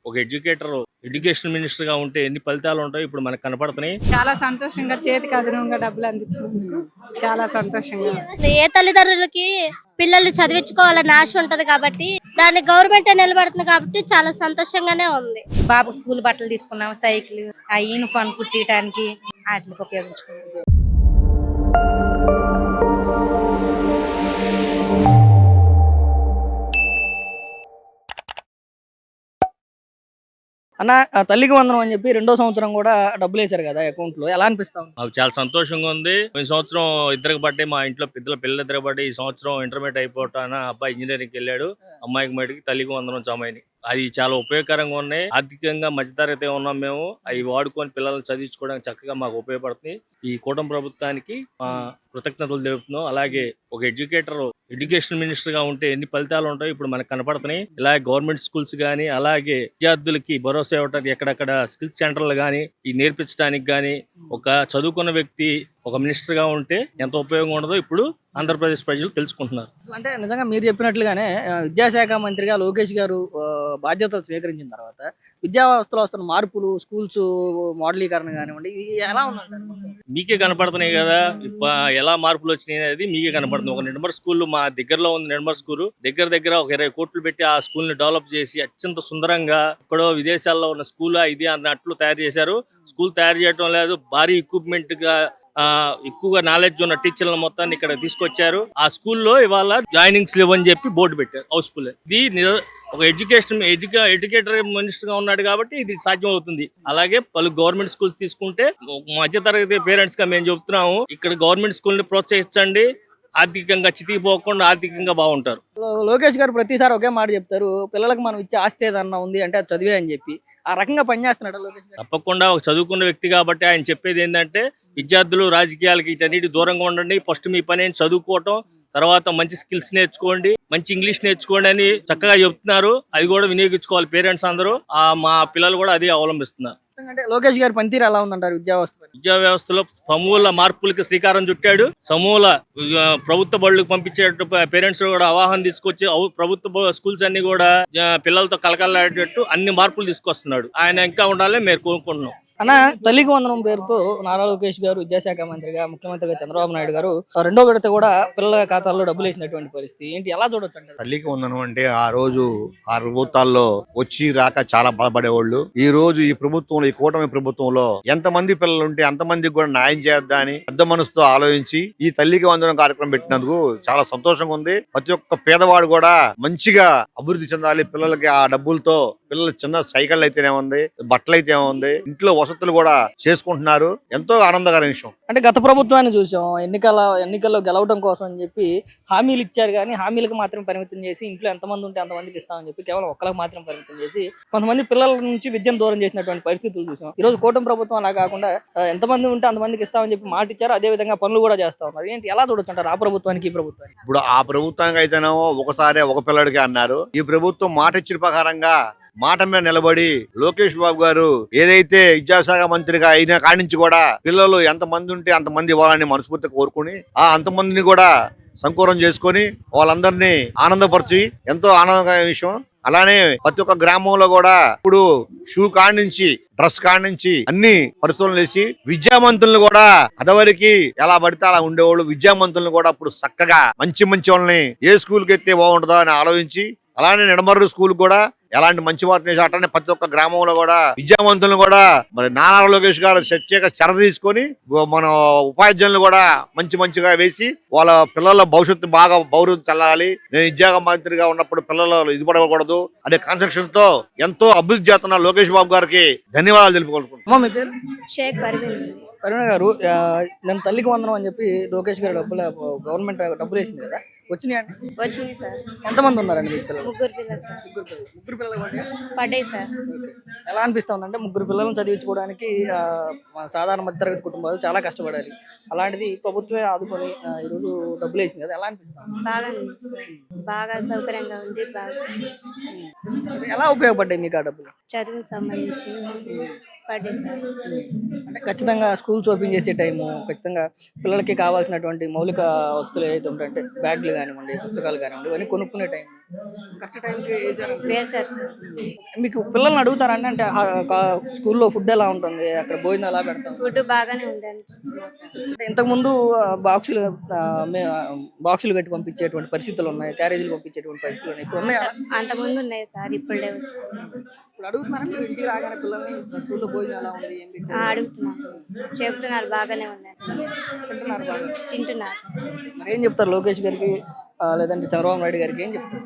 ఒక education minister గా ఉంటే ఎన్ని ఫలితాలు ఉంటాయో ఇప్పుడు మనకు కనపడుతున్నాయి. చాలా సంతోషంగా చేతికి అదనంగా డబ్బులు అందించినందుకు చాలా సంతోషంగా. ఏ తల్లిదండ్రులకి పిల్లల్ని చదివించుకోవాలని ఆశ ఉంటది కాబట్టి దాన్ని గవర్నమెంట్ నిలబడుతుంది కాబట్టి చాలా సంతోషంగానే ఉంది. బాబు స్కూల్ బట్టలు తీసుకున్నాం, సైకిల్, ఆ యూనిఫామ్ కుట్టియడానికి వాటికి ఉపయోగించుకున్నాం. అన్న తల్లికి వందనం అని చెప్పి 2వ సంవత్సరం కూడా డబ్బులు వేశారు కదా అకౌంట్ లో, ఎలా అనిపిస్తాం? మాకు చాలా సంతోషంగా ఉంది. ఈ సంవత్సరం ఇద్దరికి పడ్డాయి, మా ఇంట్లో పిల్లలు ఇద్దరికి పడ్డాయి. ఈ సంవత్సరం ఇంటర్మీడియట్ అయిపోతాన అబ్బాయి ఇంజనీరింగ్కి వెళ్ళాడు, అమ్మాయికి మటుకి తల్లికి వందనం జమైంది. అది చాలా ఉపయోగకరంగా ఉన్నాయి. ఆర్థికంగా మధ్యతరగతి ఉన్నాం మేము, అవి వాడుకొని పిల్లల్ని చదివించుకోవడానికి చక్కగా మాకు ఉపయోగపడుతుంది. ఈ కూటమి ప్రభుత్వానికి కృతజ్ఞతలు తెలుపుతున్నాం. అలాగే ఒక ఎడ్యుకేషన్ మినిస్టర్ గా ఉంటే ఎన్ని ఫలితాలు ఉంటాయో ఇప్పుడు మనకు కనపడుతున్నాయి. ఇలాగే గవర్నమెంట్ స్కూల్స్ గానీ, అలాగే విద్యార్థులకి భరోసా ఇవ్వడానికి ఎక్కడెక్కడ స్కిల్స్ సెంటర్లు గానీ ఈ నేర్పించడానికి గానీ ఒక చదువుకున్న వ్యక్తి ఒక మినిస్టర్ గా ఉంటే ఎంత ఉపయోగం ఉండదో ఇప్పుడు ఆంధ్రప్రదేశ్ ప్రజలు తెలుసుకుంటున్నారు. అంటే నిజంగా మీరు చెప్పినట్లుగానే విద్యాశాఖ మంత్రిగా లోకేష్ గారు బాధ్యతలు స్వీకరించిన తర్వాత విద్యా వ్యవస్థలో వస్తున్న మార్పులు, స్కూల్స్ మోడలీకరణ కానివ్వండి, ఇది ఎలా ఉందంటారు? మీకే కనపడుతున్నాయి కదా ఎలా మార్పులు వచ్చినాయి అనేది మీకే కనపడుతుంది. ఒక నిర్మల్ స్కూల్ మా దగ్గరలో ఉంది. నిర్మల్ స్కూల్ దగ్గర ఒక 20 కోట్లు పెట్టి ఆ స్కూల్ ని డెవలప్ చేసి అత్యంత సుందరంగా ఎక్కడో విదేశాల్లో ఉన్న స్కూల్ ఇది అన్నట్లు తయారు చేశారు. స్కూల్ తయారు చేయడం లేదు, భారీ ఎక్విప్మెంట్ గా ఎక్కువగా నాలెడ్జ్ ఉన్న టీచర్ల మొత్తాన్ని ఇక్కడ తీసుకొచ్చారు. ఆ స్కూల్లో ఇవాళ జాయినింగ్స్ లేవని చెప్పి బోర్డు పెట్టారు హౌస్ఫుల్. ఇది ఒక ఎడ్యుకేటర్ మినిస్టర్ గా ఉన్నాడు కాబట్టి ఇది సాధ్యం అవుతుంది. అలాగే పలు గవర్నమెంట్ స్కూల్స్ తీసుకుంటే మధ్యతరగతి పేరెంట్స్ గా మేము చెప్తున్నాము, ఇక్కడ గవర్నమెంట్ స్కూల్ ని ప్రోత్సహించండి, ఆర్థికంగా చితికిపోకుండా ఆర్థికంగా బాగుంటారు. లోకేష్ గారు ప్రతిసారి ఒకే మాట చెప్తారు, పిల్లలకు మనం ఇచ్చే ఆస్తి ఏదన్నా ఉంది అంటే అది చదివే అని చెప్పి. ఆ రకంగా పనిచేస్తున్నాడు లోకేష్ గారు? తప్పకుండా ఒక చదువుకున్న వ్యక్తి కాబట్టి ఆయన చెప్పేది ఏంటంటే విద్యార్థులు రాజకీయాలకి వీటన్నిటి దూరంగా ఉండండి, ఫస్ట్ మీ పని ఏంటి చదువుకోవటం, తర్వాత మంచి స్కిల్స్ నేర్చుకోండి, మంచి ఇంగ్లీష్ నేర్చుకోండి అని చక్కగా చెప్తున్నారు. అది కూడా వినియోగించుకోవాలి పేరెంట్స్ అందరూ. మా పిల్లలు కూడా అదే అవలంబిస్తున్నారు. అంటే లోకేష్ గారి పనితీరు ఎలా ఉందంటారు విద్యా వ్యవస్థలో సమూల మార్పులకి శ్రీకారం చుట్టాడు. సమూల ప్రభుత్వ బడులకు పంపించే పేరెంట్స్ కూడా ఆవాహన తీసుకొచ్చి ప్రభుత్వ స్కూల్స్ అన్ని కూడా పిల్లలతో కలకలాడేటట్టు అన్ని మార్పులు తీసుకొస్తున్నాడు. ఆయన ఇంకా ఉండాలని మేము కోరుకుంటున్నాం. అన్న తల్లికి వందనం పేరుతో నారా లోకేష్ గారు విద్యాశాఖ మంత్రిగా, ముఖ్యమంత్రిగా చంద్రబాబు నాయుడు గారు 2వ విడత కూడా పిల్లల ఖాతాల్లో డబ్బులు వేసినటువంటి పరిస్థితి ఏంటి, ఎలా చూడొచ్చు అంటారు? తల్లికి వందనం అంటే ఆ రోజు ఆ ప్రభుత్వాల్లో వచ్చి రాక చాలా బాధపడేవాళ్ళు. ఈ రోజు ఈ ప్రభుత్వంలో, ఈ కూటమి ప్రభుత్వంలో ఎంతమంది పిల్లలు ఉంటే అంతమందికి కూడా న్యాయం చేద్దా అని పెద్ద మనసుతో ఆలోచించి ఈ తల్లికి వందనం కార్యక్రమం పెట్టినందుకు చాలా సంతోషంగా ఉంది. ప్రతి ఒక్క పేదవాడు కూడా మంచిగా అభివృద్ధి చెందాలి. పిల్లలకి ఆ డబ్బులతో పిల్లలు చిన్న సైకిల్ అయితేనే ఉంది, బట్టలు అయితే ఉంది, ఇంట్లో వసతులు కూడా చేసుకుంటున్నారు. ఎంతో ఆనందకర విషయం. అంటే గత ప్రభుత్వాన్ని చూసాం, ఎన్నికల్లో గెలవడం కోసం అని చెప్పి హామీలు ఇచ్చారు, కానీ హామీలకు మాత్రం పరిమితం చేసి ఇంట్లో ఎంతమంది ఉంటే అంతమందికి ఇస్తామని చెప్పి కేవలం ఒక్కరికి మాత్రం పరిమితం చేసి కొంతమంది పిల్లల నుంచి విద్యను దూరం చేసినటువంటి పరిస్థితులు చూసాం. ఈ రోజు కూటమి ప్రభుత్వం అలా కాకుండా ఎంతమంది ఉంటే అంతమందికి ఇస్తామని చెప్పి మాట ఇచ్చారు, అదే విధంగా పనులు కూడా చేస్తా ఉన్నారు. ఏంటి, ఎలా చూడొచ్చు అంటారు ఆ ప్రభుత్వానికి ఈ ప్రభుత్వానికి? ఇప్పుడు ఆ ప్రభుత్వానికి అయితేనేమో ఒకసారి ఒక పిల్లడికి అన్నారు. ఈ ప్రభుత్వం మాట ఇచ్చిన ప్రకారంగా మాట మీద నిలబడి లోకేష్ బాబు గారు ఏదైతే విద్యాశాఖ మంత్రిగా అయిన కాడి నుంచి కూడా పిల్లలు ఎంతమంది ఉంటే అంతమంది ఇవ్వాలని మనస్ఫూర్తిగా కోరుకుని ఆ అంతమందిని కూడా సంకూరం చేసుకొని వాళ్ళందరినీ ఆనందపరిచి ఎంతో ఆనందకరమైన విషయం. అలానే ప్రతి ఒక్క గ్రామంలో కూడా ఇప్పుడు షూ కాడి నుంచి డ్రెస్ కాడి నుంచి అన్ని పరిశోధనలు చేసి విద్యామంతులను కూడా అదవరికి ఎలా పడితే అలా ఉండేవాళ్ళు విద్యామంతులను కూడా ఇప్పుడు చక్కగా మంచి వాళ్ళని ఏ స్కూల్కి ఎత్తే బాగుంటుందో అని ఆలోచించి అలానే నిడమర్రు స్కూల్ కూడా ఎలాంటి మంచి వాటిని అట్లనే ప్రతి ఒక్క గ్రామంలో కూడా విద్యావంతులను కూడా మరి నారా లోకేష్ గారు ప్రత్యేక చర్య తీసుకొని మన ఉపాధ్యాయులను కూడా మంచిగా వేసి వాళ్ళ పిల్లల భవిష్యత్తు బాగా భవిష్యత్తు చల్లాలి. నేను విద్యాశాఖ మంత్రిగా ఉన్నప్పుడు పిల్లలు ఇది పడకూడదు అనే కాన్సెప్షన్ తో ఎంతో అభివృద్ధి చేస్తున్న లోకేష్ బాబు గారికి ధన్యవాదాలు తెలుపుకుంటున్నాను. మీ పేరు? షేక్ కరుణ గారు, నేను తల్లికి వందనం అని చెప్పి లోకేష్ గారు గవర్నమెంట్ డబ్బులు వేసింది కదా, వచ్చినాయండి? వచ్చింది సార్. ఎంతమంది ఉన్నారండి మీకు పిల్లలు? ముగ్గురు పిల్లలు సార్. ముగ్గురు పిల్లలు పడ్డాయి సార్. ఎలా అనిపిస్తుంది అంటే ముగ్గురు పిల్లలను చదివించుకోవడానికి సాధారణ మధ్యతరగతి కుటుంబాలు చాలా కష్టపడాలి. అలాంటిది ప్రభుత్వమే ఆదుకొని ఈరోజు డబ్బులు వేసింది కదా, ఎలా అనిపిస్తుంది? బాగా బాగా సౌకర్యంగా ఉంది. బాగా ఎలా ఉపయోగపడ్డాయి మీకు ఆ డబ్బులు? చదువుకు సంబంధించి పడ్డాయి సార్. అంటే ఖచ్చితంగా స్కూల్స్ ఓపెన్ చేసే టైము, ఖచ్చితంగా పిల్లలకి కావాల్సినటువంటి మౌలిక వస్తువులు ఏవైతే ఉంటాయంటే బ్యాగులు కానివ్వండి, పుస్తకాలు కానివ్వండి, ఇవన్నీ కొనుక్కునే టైం కరెక్ట్ టైంకి వేసారు. వేశారు సార్. మీకు పిల్లల్ని అడుగుతారండి అంటే స్కూల్లో ఫుడ్ ఎలా ఉంటుంది, అక్కడ భోజనం ఎలా పెడతాం? ఫుడ్ బాగానే ఉంది అని అంటే ఇంతకుముందు బాక్సులు కట్టి పంపించేటువంటి పరిస్థితులు ఉన్నాయి, క్యారేజీలు పంపించేటువంటి పరిస్థితులు ఉన్నాయి. ఇప్పుడు ఉన్నాయా? అంతకుముందు ఉన్నాయి సార్, ఇప్పుడు లేవు. ఇప్పుడు అడుగుతున్నారా మీరు ఇంటికి రాగానే పిల్లల్ని స్కూల్లో భోజనం ఎలా ఉంది, ఏం పెట్టారు? అడుగుతున్నాం సార్. చెప్తున్నారు బాగానే ఉన్నాయి. తింటున్నారు బాగా? తింటున్నారు. మరి ఏం చెప్తారు లోకేష్ గారికి లేదంటే చంద్రబాబు నాయుడు గారికి ఏం చెప్తారు?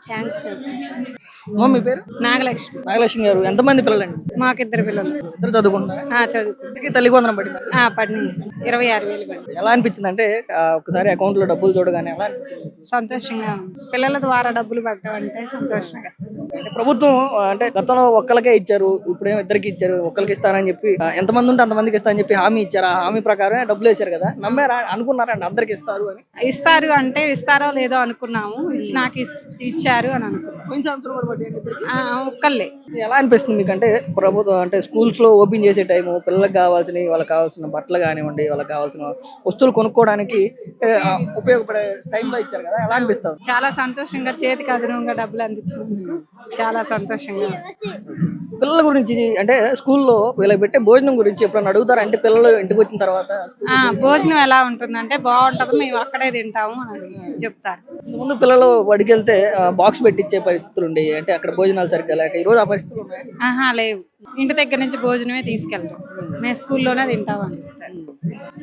Thanks sir. మీ పేరు? నాగలక్ష్మి. నాగలక్ష్మి గారు, ఎంతమంది పిల్లలండి? మాకిద్దరు పిల్లలు. ఇద్దరు చదువుకుంటారా? చదువుకు తల్లికి వందనం పడింది. పడినాయి 26,000 పడి. ఎలా అనిపించింది అంటే ఒకసారి అకౌంట్ లో డబ్బులు చూడగానే ఎలా అనిపించింది? సంతోషంగా ఉంది. పిల్లల ద్వారా డబ్బులు పడటం అంటే సంతోషంగా. అంటే ప్రభుత్వం అంటే గతంలో ఒక్కరికే ఇచ్చారు, ఇప్పుడేమో ఇద్దరికి ఇచ్చారు. ఒక్కరికి ఇస్తారని చెప్పి ఎంతమంది ఉంటే అంతమందికి ఇస్తారని చెప్పి హామీ ఇచ్చారు. ఆ హామీ ప్రకారం డబ్బులు వేశారు కదా, నమ్మారా? అనుకున్నారా అంటే అందరికి ఇస్తారు అని? ఇస్తారు అంటే ఇస్తారో లేదో అనుకున్నాము. నాకు ఇచ్చారు అని అనుకున్నాం. కొంచెం సంవత్సరం కూడా పట్టింది ఇద్దరికి. ఒక్కళ్ళే. ఎలా అనిపిస్తుంది మీకు అంటే ప్రభుత్వం అంటే స్కూల్స్ లో ఓపెన్ చేసే టైము, పిల్లలకు కావాల్సినవి, వాళ్ళకి కావాల్సిన బట్టలు కానివ్వండి, వాళ్ళకి కావాల్సిన వస్తువులు కొనుక్కోవడానికి ఉపయోగపడే టైంలో ఇచ్చారు కదా, ఎలా అనిపిస్తుంది? చాలా సంతోషంగా, చేతికి అదనంగా డబ్బులు అందించినందుకు చాలా సంతోషంగా. పిల్లల గురించి అంటే స్కూల్లో వీళ్ళకి పెట్టే భోజనం గురించి ఎప్పుడైనా అడుగుతారా? అంటే పిల్లలు ఇంటికి వచ్చిన తర్వాత భోజనం ఎలా ఉంటుందంటే బాగుంటది, మేము అక్కడే తింటాము అని చెప్తారు. ముందు పిల్లలు బడికి వెళ్తే బాక్స్ పెట్టించే పరిస్థితులు ఉండేవి, అంటే అక్కడ భోజనాలు సరిగ్గా లేక. ఈ రోజు ఆ పరిస్థితులు ఉన్నాయి? లేవు. ఇంటి దగ్గర నుంచి భోజనమే తీసుకెళ్తాం, మేము స్కూల్లోనే తింటామని చెప్తారు.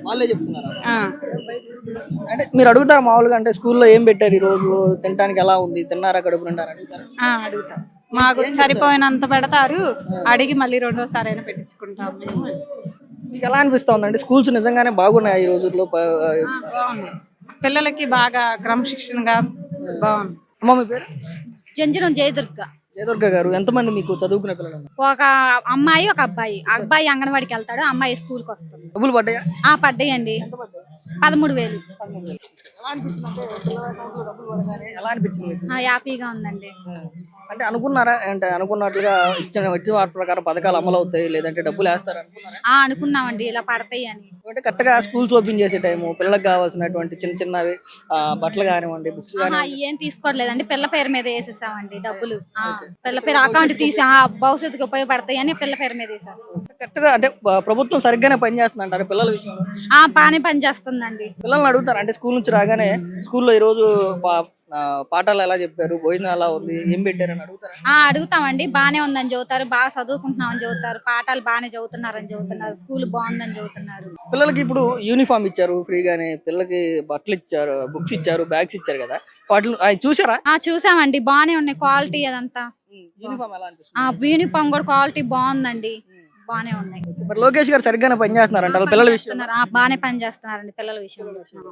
వాళ్ళే చెప్తున్నారా? అంటే మీరు అడుగుతారు మామూలుగా అంటే స్కూల్లో ఏం పెట్టారు ఈ రోజు, తినడానికి ఎలా ఉంది, తిన్నారా, కడుపు నిండారా అడుగుతారు? అడుగుతాం. మాకు సరిపోయినంత పెడతారు, అడిగి మళ్ళీ రెండోసారి అయినా పెట్టించుకుంటాం మేము. మీకు ఎలా అనిపిస్తుంది అంటే స్కూల్స్ నిజంగానే బాగున్నాయి ఈ రోజుల్లో? బాగున్నాయి. పిల్లలకి బాగా క్రమశిక్షణగా బాగుంది. అమ్మ మీ పేరు? జంజరం జయదుర్గ. జయదుర్గ గారు, ఎంతమంది మీకు చదువుకునే పిల్లలు? ఒక అమ్మాయి ఒక అబ్బాయి. అబ్బాయి అంగన్వాడికి వెళ్తాడు, అమ్మాయి స్కూల్కి వస్తుంది. డబ్బులు పడ్డాయా? పడ్డాయండి. 13,000. ఎలా అనిపించింది? హ్యాపీగా ఉందండి. అంటే అనుకున్నారా అంటే అనుకున్నట్లుగా ఇచ్చిన వాటి ప్రకారం పథకాలు అమలు అవుతాయి లేదంటే డబ్బులు వేస్తారు అనుకున్నారా? అనుకున్నామండి ఇలా పడతాయి అని. అంటే కరెక్ట్ గా స్కూల్స్ ఓపెన్ చేసే టైము, పిల్లలకు కావాల్సినటువంటి చిన్న చిన్నవి బట్టలు కానివ్వండి, బుక్స్ కానివ్వండి ఏం తీసుకోవట్లేదండి, పిల్ల పేరు మీద వేసేసామండి డబ్బులు. పిల్ల పేరు అకౌంట్ తీసి భవిష్యత్తుకు ఉపయోగపడతాయి అని పిల్ల పేరు మీద వేసేస్తాం. కరెక్ట్ గా అంటే ప్రభుత్వం సరిగ్గానే పనిచేస్తుంది అంటారు పిల్లల విషయంలో? బాగానే పని చేస్తుందండి. పిల్లల్ని అడుగుతారు అంటే స్కూల్ నుంచి రాగానే స్కూల్లో ఈ రోజు పాఠాలు ఎలా చెప్పారు, భోజనం ఎలా ఉంది, ఏం పెట్టారు అని అడుగుతారు? అడుగుతామండి. బాగానే ఉందని చెబుతారు, బాగా చదువుకుంటున్నామని చెబుతారు, పాఠాలు బాగానే చదువుతున్నారని చెబుతున్నారు, స్కూల్ బాగుందని చెబుతున్నారు. పిల్లలకి ఇప్పుడు యూనిఫామ్ ఇచ్చారు ఫ్రీగానే, పిల్లలకి బట్టలు ఇచ్చారు, బుక్స్ ఇచ్చారు, బ్యాగ్స్ ఇచ్చారు కదా, వాటిని చూసారా? చూసామండి, బాగానే ఉన్నాయి క్వాలిటీ అదంతా. యూనిఫామ్ ఎలా అనిపిస్తుంది? యూనిఫామ్ కూడా క్వాలిటీ బాగుందండి, బాగానే ఉన్నాయి. మరి లోకేష్ గారు సరిగ్గానే పనిచేస్తున్నారంట పిల్లల విషయంలో? బాగానే పని చేస్తున్నారండి పిల్లల విషయంలో.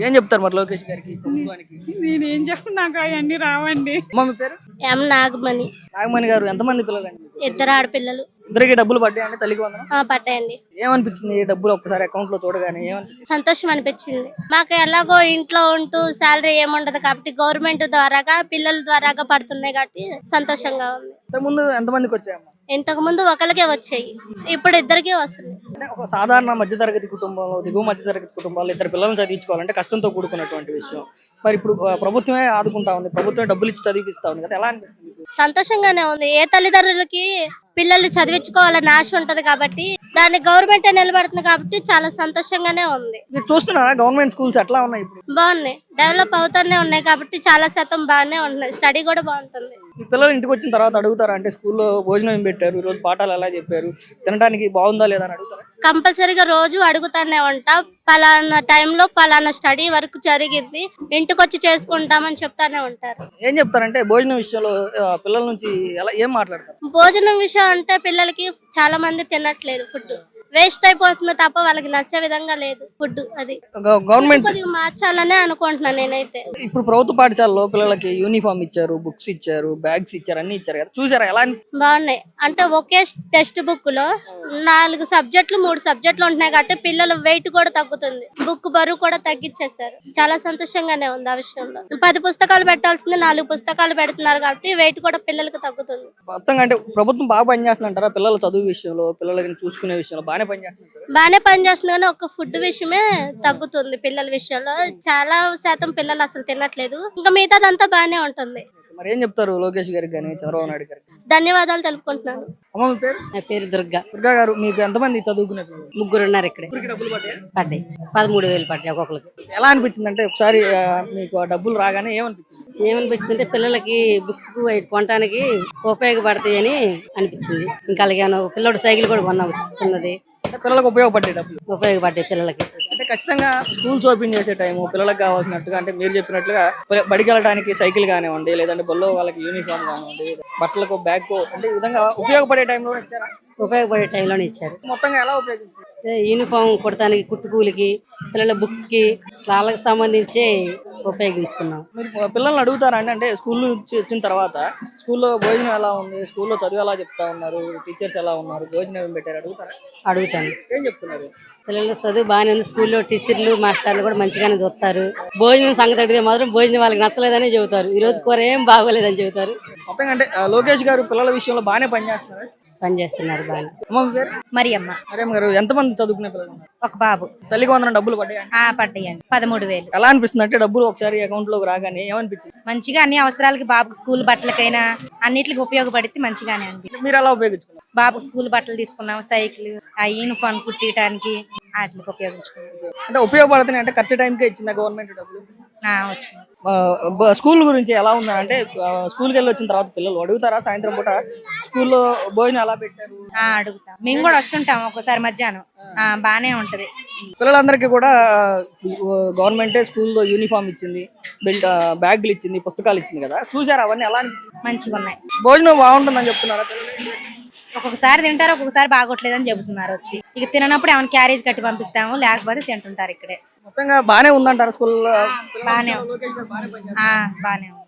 ఏం చెప్తారు మరి లోకేష్ గారికి, ప్రభుత్వానికి? నేనేం చెప్పు, నాకు అవన్నీ రావండి. అమ్మ మీ పేరు? ఎం నాగమణి. నాగమణి గారు, ఎంతమంది పిల్లలండి? 2 ఆడపిల్లలు. ఇద్దరికి డబ్బులు పడ్డాయండి తల్లికి వందనం? పడ్డాయండి. ఏమనిపించింది డబ్బులు ఒక్కసారి అకౌంట్ లో చూడగానే ఏమనిపించింది? సంతోషం అనిపించింది. మాకు ఎలాగో ఇంట్లో ఉంటూ శాలరీ ఏముండదు కాబట్టి గవర్నమెంట్ ద్వారాగా పిల్లల ద్వారాగా పడుతున్నాయి కాబట్టి సంతోషంగా ఉంది. ఇంతకుముందు ఎంతమందికి వచ్చాయమ్మా? ఇంతకు ముందు ఒకరికే వచ్చాయి, ఇప్పుడు ఇద్దరికే వస్తున్నాయి. అంటే ఒక సాధారణ మధ్యతరగతి కుటుంబంలో, దిగువ మధ్యతరగతి కుటుంబాల్లో 2 పిల్లలను చదివించుకోవాలంటే కష్టంతో కూడుకున్నటువంటి విషయం. మరి ఇప్పుడు ప్రభుత్వమే ఆదుకుంటా ఉంది, ప్రభుత్వమే డబ్బులు ఇచ్చి చదివిస్తా ఉంది కదా, ఎలా అనిపిస్తుంది? సంతోషంగానే ఉంది. ఏ తల్లిదండ్రులకి పిల్లల్ని చదివించుకోవాలని ఆశ ఉంటది కాబట్టి దాన్ని గవర్నమెంట్ నిలబడుతుంది కాబట్టి చాలా సంతోషంగానే ఉంది. మీరు చూస్తున్నారా గవర్నమెంట్ స్కూల్స్ ఎట్లా ఉన్నాయి ఇప్పుడు? బాగున్నాయి, డెవలప్ అవుతూనే ఉన్నాయి కాబట్టి చాలా శాతం బాగానే ఉన్నాయి. స్టడీ కూడా బాగుంటుంది. మీ పిల్లలు ఇంటికి వచ్చిన తర్వాత అడుగుతారా అంటే స్కూల్లో భోజనం ఏం పెట్టారు, ఈ రోజు పాఠాలు ఎలా చెప్పారు, తినడానికి బాగుందా లేదా అని అడుగుతారా? కంపల్సరీగా రోజు అడుగుతానే ఉంటా. పలానా టైంలో పలానా స్టడీ వర్క్ జరిగింది, ఇంటికి వచ్చి చేసుకుంటామని చెప్తానే ఉంటారు. ఏం చెప్తారంటే భోజనం విషయంలో పిల్లల నుంచి ఎలా ఏం మాట్లాడతారు? భోజనం విషయం అంటే పిల్లలకి చాలా మంది తినట్లేదు ఫుడ్, వేస్ట్ అయిపోతుంది తప్ప వాళ్ళకి నచ్చే విధంగా లేదు ఫుడ్. అది గవర్నమెంట్ కొద్దిగా మార్చాలనే అనుకుంటున్నాను నేనైతే. ఇప్పుడు ప్రభుత్వ పాఠశాలలో పిల్లలకి యూనిఫామ్ ఇచ్చారు, బుక్స్ ఇచ్చారు, బ్యాగ్స్ ఇచ్చారు, అన్ని ఇచ్చారు కదా, చూసారా ఎలా బాగున్నాయి. అంటే ఒకే టెక్స్ట్ బుక్ లో 4 సబ్జెక్టులు 3 సబ్జెక్టులు ఉంటున్నాయి కాబట్టి పిల్లల వెయిట్ కూడా తగ్గుతుంది, బుక్ బరువు కూడా తగ్గించేశారు. చాలా సంతోషంగానే ఉంది ఆ విషయంలో. 10 పుస్తకాలు పెట్టాల్సింది 4 పుస్తకాలు పెడుతున్నారు కాబట్టి వెయిట్ కూడా పిల్లలకి తగ్గుతుంది. మొత్తంగా అంటే ప్రభుత్వం బాగా పనిచేస్తుంటారా పిల్లల చదువు విషయంలో, పిల్లలకి చూసుకునే విషయంలో బాగానే పనిచేస్తుంటారు? బాగానే పనిచేస్తుంది కానీ ఒక ఫుడ్ విషయమే తగ్గుతుంది పిల్లల విషయంలో. చాలా శాతం పిల్లలు అసలు తినట్లేదు, ఇంకా మిగతాదంతా బాగానే ఉంటుంది. మరి ఏం చెప్తారు లోకేష్ గారికి కానీ చంద్రబాబు నాయుడు గారికి? ధన్యవాదాలు తెలుపుకుంటున్నాను. అమ్మ మీ పేరు? నా పేరు దుర్గా. దుర్గా గారు, మీకు ఎంతమంది చదువుకునే పిల్లలు? 3 ఉన్నారు ఇక్కడే. ఇప్పటికి డబ్బులు పడ్డాయా? పడ్డాయి 13,000 పడ్డాయి ఒక్కొక్కరికి. ఎలా అనిపించింది అంటే ఒకసారి మీకు ఆ డబ్బులు రాగానే ఏమనిపించింది? ఏమనిపిస్తుంది అంటే పిల్లలకి బుక్స్ కొనడానికి ఉపయోగపడతాయని అనిపించింది. ఇంకా అలాగే పిల్లడు సైకిల్ కూడా కొన్నాం చిన్నది, అంటే పిల్లలకు ఉపయోగపడ్డాయి డబ్బులు? ఉపయోగపడ్డాయి పిల్లలకి. అంటే ఖచ్చితంగా స్కూల్స్ ఓపెన్ చేసే టైము పిల్లలకు కావాల్సినట్టుగా, అంటే మీరు చెప్పినట్లుగా బడికి వెళ్ళడానికి సైకిల్ కానివ్వండి, లేదంటే బల్లో వాళ్ళకి యూనిఫామ్ కానివ్వండి, బట్టలకు బ్యాగ్, అంటే ఈ విధంగా ఉపయోగపడే టైంలో ఇచ్చారా? ఉపయోగపడే టైంలోనే ఇచ్చారు. మొత్తంగా ఎలా ఉపయోగించారు? యూనిఫామ్ కుడటానికి, కుట్టుకూలికి, పిల్లల బుక్స్ కి, వాళ్ళకి సంబంధించి ఉపయోగించుకున్నాం. మీరు పిల్లల్ని అడుగుతారా అండి? అంటే స్కూల్ నుంచి వచ్చిన తర్వాత స్కూల్లో భోజనం ఎలా ఉంది, స్కూల్లో చదువు ఎలా చెప్తా ఉన్నారు, టీచర్స్ ఎలా ఉన్నారు, భోజనం ఏం పెట్టారు అడుగుతారా? అడుగుతాను. ఏం చెప్తున్నారు? పిల్లల చదువు బాగానే ఉంది, స్కూల్లో టీచర్లు మాస్టర్లు కూడా మంచిగానే చూస్తారు. భోజనం సంగతి అడిగితే మాత్రం భోజనం వాళ్ళకి నచ్చలేదని చెబుతారు, ఈ రోజు కూర ఏం బాగోలేదని చెబుతారు. మొత్తంగా అంటే లోకేష్ గారు పిల్లల విషయంలో బాగానే పనిచేస్తున్నారు. పనిచేస్తున్నారు బాగా. అమ్మ మీ పేరు? మరియమ్మ. మరియమ్మ గారు, ఎంతమంది చదువుకునే పిల్లలు ఉన్నారు? ఒక బాబు. తల్లికి వందనం డబ్బులు పడ్డాయి? పడ్డాయండి 13,000. ఎలా అనిపిస్తుంది అంటే డబ్బులు ఒకసారి అకౌంట్ లోకి రాగానే ఏమనిపించింది? మంచిగా అన్ని అవసరాలకి బాబుకి స్కూల్ బట్టలకైనా అన్నిటికి ఉపయోగపడితే మంచిగానే అండి. మీరు ఎలా ఉపయోగించుకున్నారు? బాబుకి స్కూల్ బట్టలు తీసుకున్నాం, సైకిల్, ఆ యూనిఫామ్ కుట్టియడానికి వాటికి ఉపయోగించుకున్నాం. అంటే ఉపయోగపడుతున్నాయి అంటే కరెక్ట్ టైంకే ఇచ్చిందా గవర్నమెంట్ డబ్బులు? వచ్చింది. స్కూల్ గురించి ఎలా ఉందా అంటే స్కూల్కి వెళ్ళి వచ్చిన తర్వాత పిల్లలు అడుగుతారా సాయంత్రం పూట స్కూల్లో భోజనం ఎలా పెట్టారు? అడుగుతాం, మేము కూడా వస్తుంటాం ఒక్కోసారి మధ్యాహ్నం. బానే ఉంటది. పిల్లలందరికీ కూడా గవర్నమెంటే స్కూల్లో యూనిఫామ్ ఇచ్చింది, బెల్ట్, బ్యాగులు ఇచ్చింది, పుస్తకాలు ఇచ్చింది కదా, చూసారా అవన్నీ ఎలా అనిపించింది? మంచిగా ఉన్నాయి. భోజనం బాగుంటుందని చెప్తున్నారా? ఒక్కొక్కసారి తింటారు, ఒక్కొక్కసారి బాగోట్లేదని చెబుతున్నారు వచ్చి. ఇక తిననప్పుడు ఏమైనా క్యారేజ్ కట్టి పంపిస్తాము, లేకపోతే తింటుంటారు ఇక్కడే. మొత్తంగా బానే ఉందంటారు స్కూల్లో? బానే ఉంది. బానే ఉంది.